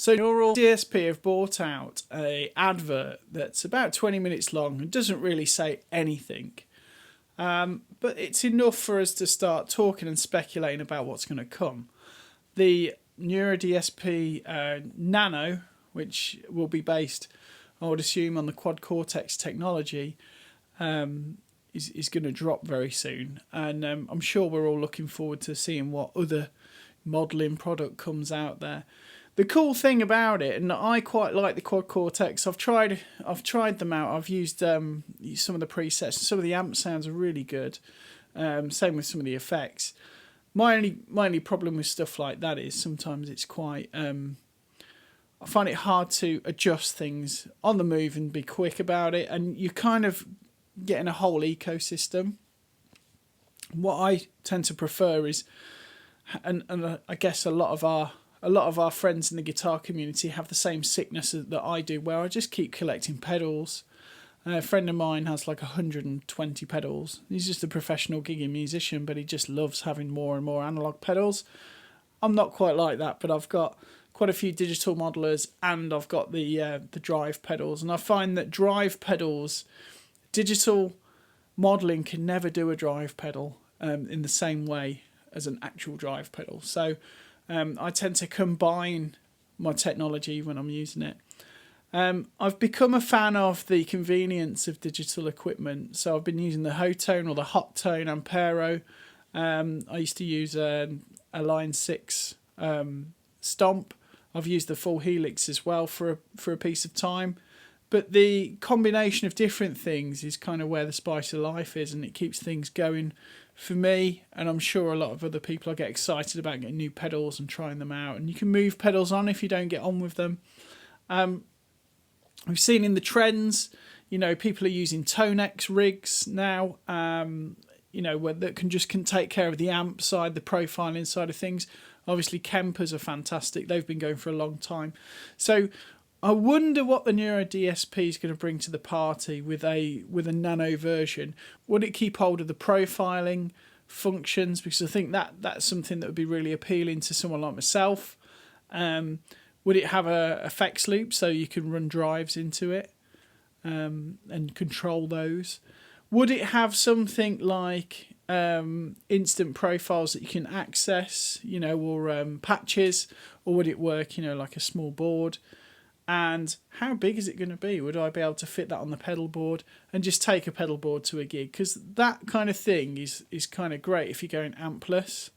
So Neural DSP have brought out a advert that's about 20 minutes long and doesn't really say anything. But it's enough for us to start talking and speculating about what's going to come. The Neural DSP Nano, which will be based, I would assume, on the quad cortex technology, is going to drop very soon. And I'm sure we're all looking forward to seeing what other modelling product comes out there. The cool thing about it, and I quite like the quad cortex. I've tried them out. I've used some of the presets. Some of the amp sounds are really good. Same with some of the effects. My only problem with stuff like that is sometimes it's quite. I find it hard to adjust things on the move and be quick about it, and you kind of getting a whole ecosystem. What I tend to prefer is, and I guess a lot of our friends in the guitar community have the same sickness that I do, where I just keep collecting pedals. A friend of mine has like 120 pedals. He's just a professional gigging musician, but he just loves having more and more analog pedals. I'm not quite like that, but I've got quite a few digital modelers, and I've got the drive pedals. And I find that drive pedals, digital modelling can never do a drive pedal in the same way as an actual drive pedal. So I tend to combine my technology when I'm using it. I've become a fan of the convenience of digital equipment. So I've been using the Hotone or the Hot Tone Ampero. I used to use a Line 6 Stomp. I've used the full Helix as well for a piece of time. But the combination of different things is kind of where the spice of life is, and it keeps things going for me, and I'm sure a lot of other people. I get excited about getting new pedals and trying them out, and you can move pedals on if you don't get on with them. We've seen in the trends, people are using Tonex rigs now, where that can take care of the amp side, the profiling side of things. Obviously, Kempers are fantastic. They've been going for a long time. So I wonder what the Neural DSP is going to bring to the party with a nano version. Would it keep hold of the profiling functions? Because I think that's something that would be really appealing to someone like myself. Would it have a effects loop so you can run drives into it and control those? Would it have something like instant profiles that you can access, or patches, or would it work, like a small board? And how big is it going to be? Would I be able to fit that on the pedal board and just take a pedal board to a gig? Because that kind of thing is kind of great if you're going ampless.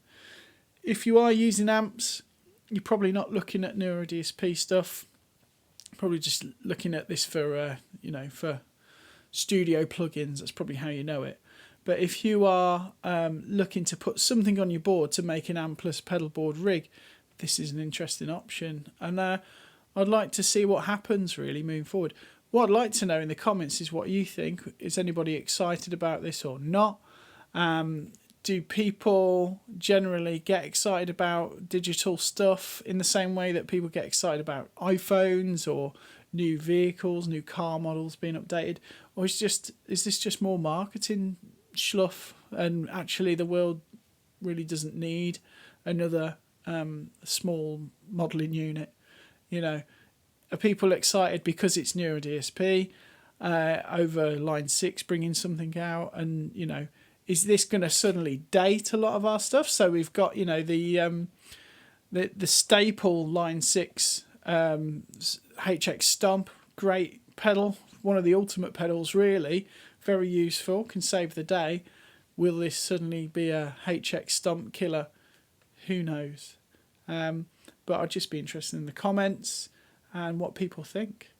If you are using amps, you're probably not looking at Neural DSP stuff. Probably just looking at this for for studio plugins. That's probably how you know it. But if you are looking to put something on your board to make an ampless pedal board rig, this is an interesting option. And I'd like to see what happens really moving forward. What I'd like to know in the comments is what you think. Is anybody excited about this or not? Do people generally get excited about digital stuff in the same way that people get excited about iPhones or new vehicles, new car models being updated? Or is this just more marketing schluff, and actually the world really doesn't need another small modelling unit? Are people excited because it's Neural DSP over Line 6 bringing something out? And is this going to suddenly date a lot of our stuff? So we've got the staple Line 6 HX Stomp, great pedal, one of the ultimate pedals really, very useful, can save the day. Will this suddenly be a HX Stomp killer? Who knows? But I'd just be interested in the comments and what people think.